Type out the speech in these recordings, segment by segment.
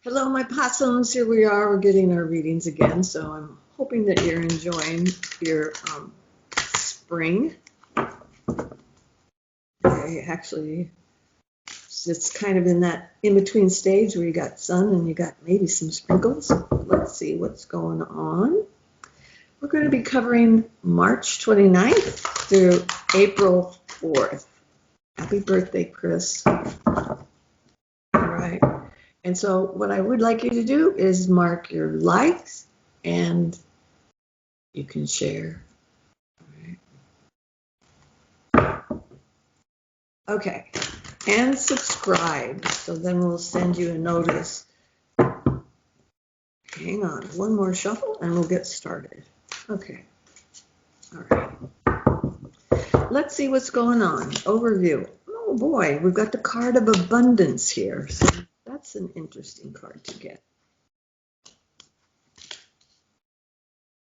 Hello, my possums. Here we are. We're getting our readings again. So I'm hoping that you're enjoying your spring. Okay, actually, it's kind of in that in-between stage where you got sun and you got maybe some sprinkles. Let's see what's going on. We're going to be covering March 29th through April 4th. Happy birthday, Chris. All right. And so what I would like you to do is mark your likes and you can share. All right. Okay. And subscribe. So then we'll send you a notice. Hang on. One more shuffle and we'll get started. Okay. All right. Let's see what's going on. Overview. Oh boy, we've got the card of abundance here. So that's an interesting card to get.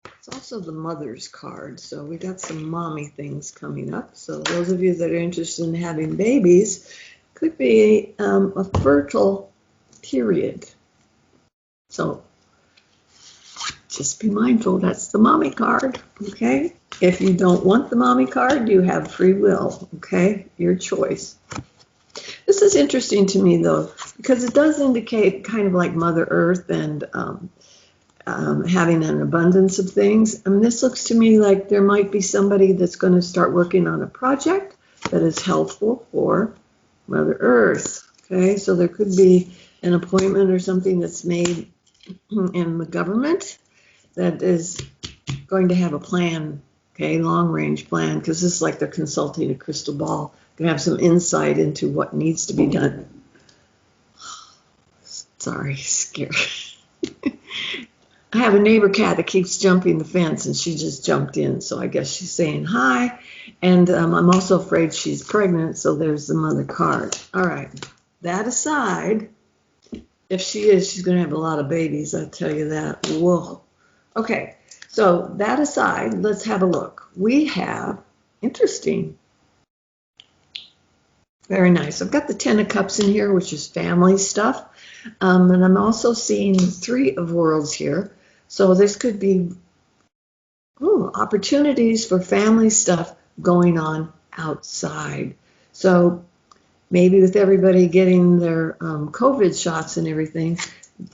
It's also the mother's card, so we got some mommy things coming up. So those of you that are interested in having babies, could be a fertile period. So just be mindful, that's the mommy card, okay? If you don't want the mommy card, you have free will, okay? Your choice. This is interesting to me, though, because it does indicate kind of like Mother Earth and having an abundance of things. I mean, this looks to me like there might be somebody that's going to start working on a project that is helpful for Mother Earth. Okay, so there could be an appointment or something that's made in the government that is going to have a plan, okay, long-range plan, because this is like they're consulting a crystal ball, going to have some insight into what needs to be done. Sorry, scared. I have a neighbor cat that keeps jumping the fence, and she just jumped in, so I guess she's saying hi. And I'm also afraid she's pregnant, so there's the mother card. All right, that aside, if she is, she's going to have a lot of babies, I'll tell you that. Whoa. Okay, so that aside, let's have a look. We have, interesting, very nice. I've got the Ten of Cups in here, which is family stuff. And I'm also seeing Three of Worlds here. So this could be opportunities for family stuff going on outside. So maybe with everybody getting their COVID shots and everything,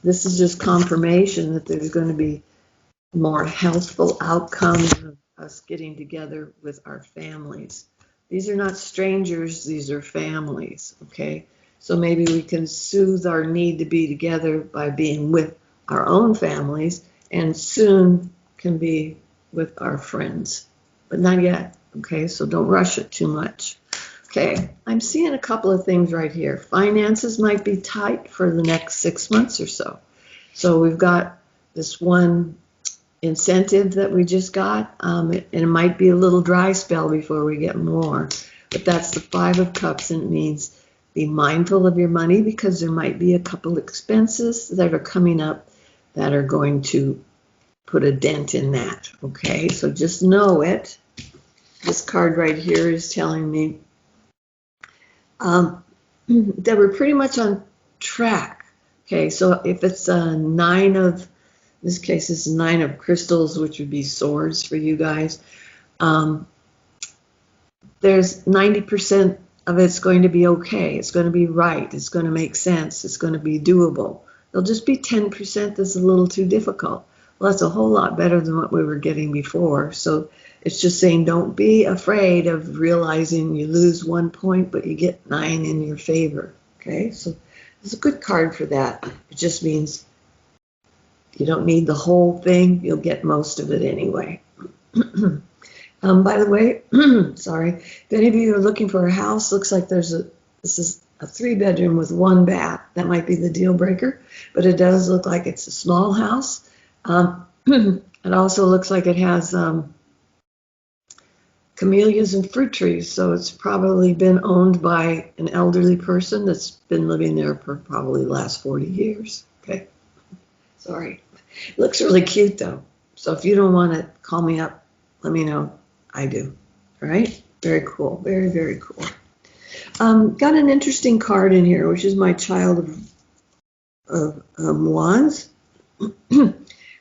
this is just confirmation that there's going to be more healthful outcomes of us getting together with our families. These are not strangers, these are families, okay? So maybe we can soothe our need to be together by being with our own families, and soon can be with our friends, but not yet, okay? So don't rush it too much. Okay, I'm seeing a couple of things right here. Finances might be tight for the next 6 months or so. So we've got this one incentive that we just got, and it might be a little dry spell before we get more, but that's the Five of Cups, and it means be mindful of your money because there might be a couple expenses that are coming up that are going to put a dent in that, okay? So just know it. This card right here is telling me that we're pretty much on track, okay? So if it's a Nine of, in this case it's Nine of Crystals, which would be swords for you guys, there's 90% of it's going to be okay. It's going to be right. It's going to make sense. It's going to be doable. There'll just be 10% that's a little too difficult. Well, that's a whole lot better than what we were getting before. So it's just saying don't be afraid of realizing you lose 1 point, but you get 9 in your favor. Okay, so it's a good card for that. It just means you don't need the whole thing. You'll get most of it anyway. By the way, sorry, if any of you are looking for a house, looks like this is a 3-bedroom with 1 bath. That might be the deal breaker, but it does look like it's a small house. It also looks like it has camellias and fruit trees, so it's probably been owned by an elderly person that's been living there for probably the last 40 years. Okay, sorry. It looks really cute though, so if you don't want to call me up, let me know. I do. All right, very cool, very, very cool. Got an interesting card in here, which is my Child of of Wands,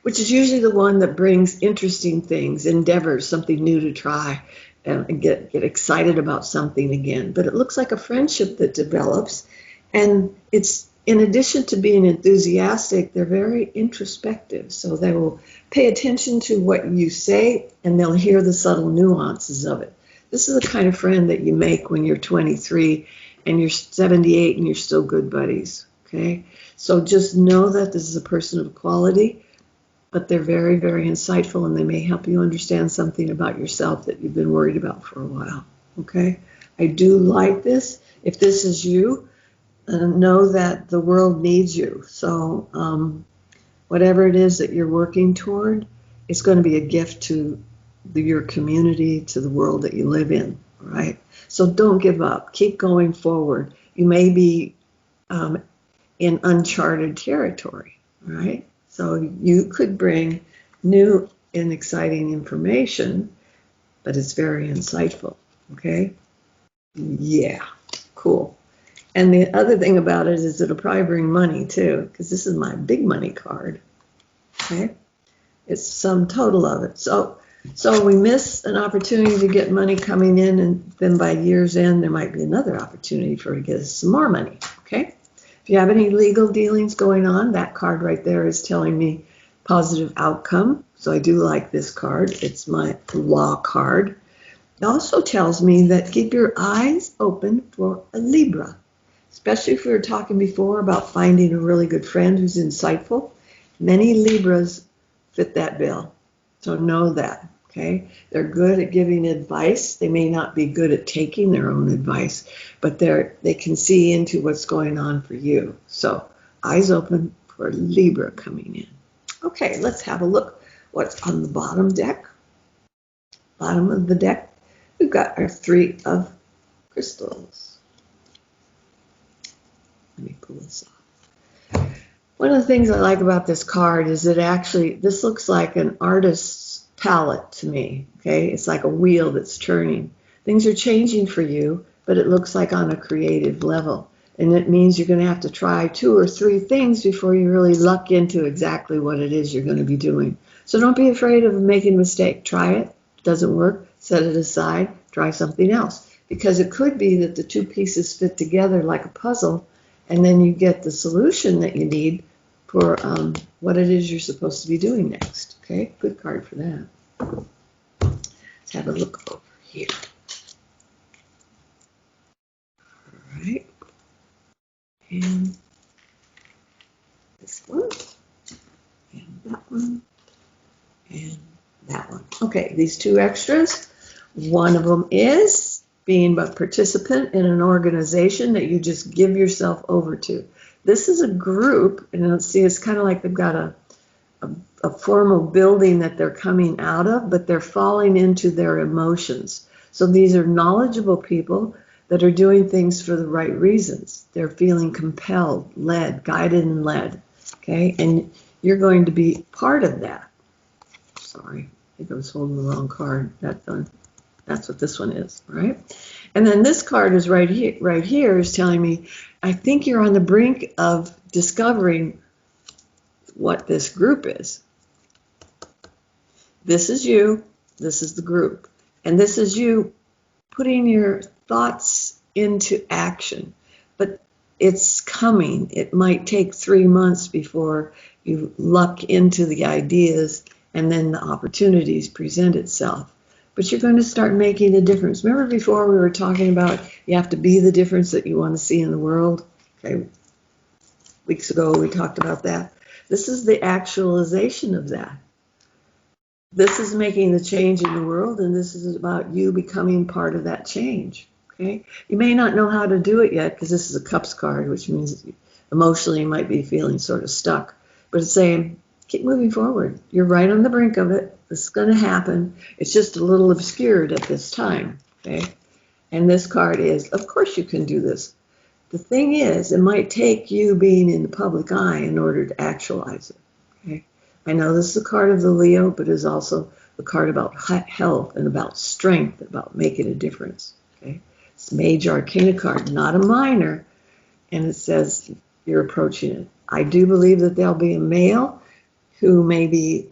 which is usually the one that brings interesting things, endeavors, something new to try, and get excited about something again. But it looks like a friendship that develops, and it's in addition to being enthusiastic, they're very introspective. So they will pay attention to what you say, and they'll hear the subtle nuances of it. This is the kind of friend that you make when you're 23 and you're 78 and you're still good buddies. Okay, so just know that this is a person of quality, but they're very, very insightful, and they may help you understand something about yourself that you've been worried about for a while. Okay, I do like this. If this is you, know that the world needs you. So whatever it is that you're working toward, it's going to be a gift to your community, to the world that you live in. Right? So don't give up. Keep going forward. You may be in uncharted territory, right? So you could bring new and exciting information, but it's very insightful, okay? Yeah, cool. And the other thing about it is it'll probably bring money too, because this is my big money card, okay? It's some total of it. So we miss an opportunity to get money coming in, and then by year's end, there might be another opportunity for her to get us some more money, okay? If you have any legal dealings going on, that card right there is telling me positive outcome. So I do like this card. It's my law card. It also tells me that keep your eyes open for a Libra, especially if we were talking before about finding a really good friend who's insightful. Many Libras fit that bill. So know that. Okay, they're good at giving advice. They may not be good at taking their own advice, but they can see into what's going on for you. So eyes open for Libra coming in. Okay, let's have a look what's on the bottom deck. Bottom of the deck, we've got our 3 of crystals. Let me pull this off. One of the things I like about this card is that actually this looks like an artist's palette to me, okay? It's like a wheel that's turning. Things are changing for you, but it looks like on a creative level. And it means you're going to have to try 2 or 3 things before you really luck into exactly what it is you're going to be doing. So don't be afraid of making a mistake. Try it. If it doesn't work, set it aside, try something else. Because it could be that the 2 pieces fit together like a puzzle, and then you get the solution that you need for what it is you're supposed to be doing next. Okay, good card for that. Let's have a look over here. All right. And this one. And that one. And that one. Okay, these 2 extras. One of them is being a participant in an organization that you just give yourself over to. This is a group, and let's see, it's kind of like they've got a formal building that they're coming out of, but they're falling into their emotions. So these are knowledgeable people that are doing things for the right reasons. They're feeling compelled, led, guided, and led. Okay, and you're going to be part of that. Sorry, I think I was holding the wrong card. That's what this one is, right? And then this card is right here is telling me, I think you're on the brink of discovering what this group is. This is you, this is the group, and this is you putting your thoughts into action. But it's coming. It might take 3 months before you luck into the ideas and then the opportunities present itself. But you're going to start making a difference. Remember before we were talking about you have to be the difference that you want to see in the world? Okay, weeks ago we talked about that. This is the actualization of that. This is making the change in the world, and this is about you becoming part of that change. Okay, you may not know how to do it yet because this is a cups card, which means emotionally you might be feeling sort of stuck. But it's saying, keep moving forward. You're right on the brink of it. This is going to happen. It's just a little obscured at this time. Okay, and this card is, of course you can do this. The thing is, it might take you being in the public eye in order to actualize it. Okay, I know this is a card of the Leo, but it's also the card about health and about strength, about making a difference. Okay, it's a major arcana card, not a minor, and it says you're approaching it. I do believe that there'll be a male who may be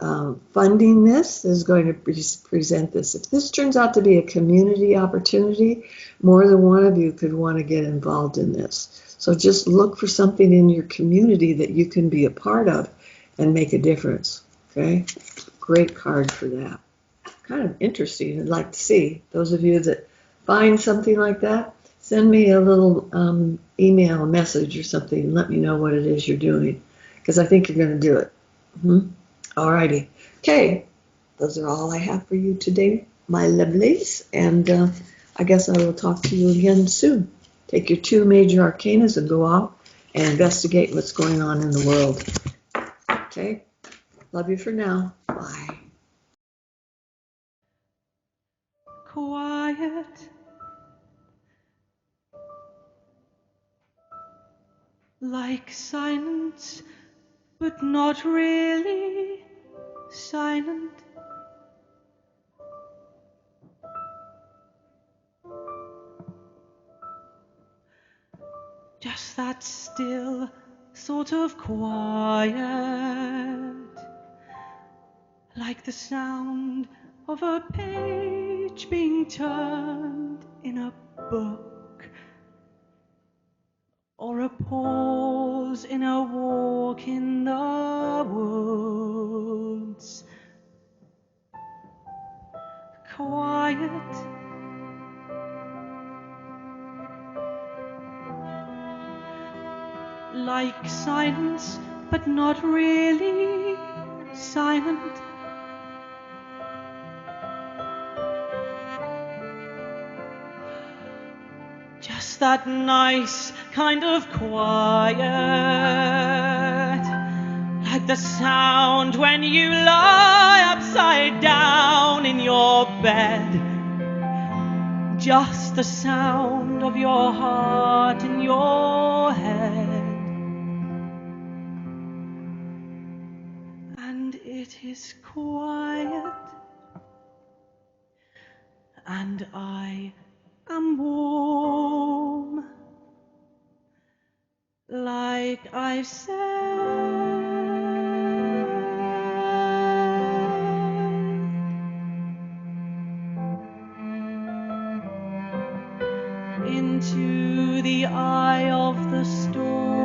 funding this, is going to present this. If this turns out to be a community opportunity, more than one of you could want to get involved in this. So just look for something in your community that you can be a part of and make a difference. Okay? Great card for that. Kind of interesting. I'd like to see those of you that find something like that. Send me a little email message or something and let me know what it is you're doing, because I think you're going to do it. All righty. Okay, those are all I have for you today, my lovelies, and I guess I will talk to you again soon. Take your 2 major arcanas and go out and investigate what's going on in the world. Okay, love you for now. Bye. Quiet, like silence, but not really silent. Just that still sort of quiet, like the sound of a page being turned in a book, or a pause in a walk in the woods. Quiet, like silence, but not really silent. Just that nice kind of quiet, like the sound when you lie upside down in your bed. Just the sound of your heart in your head. And it is quiet, and I am warm, like I've said. Into the eye of the storm.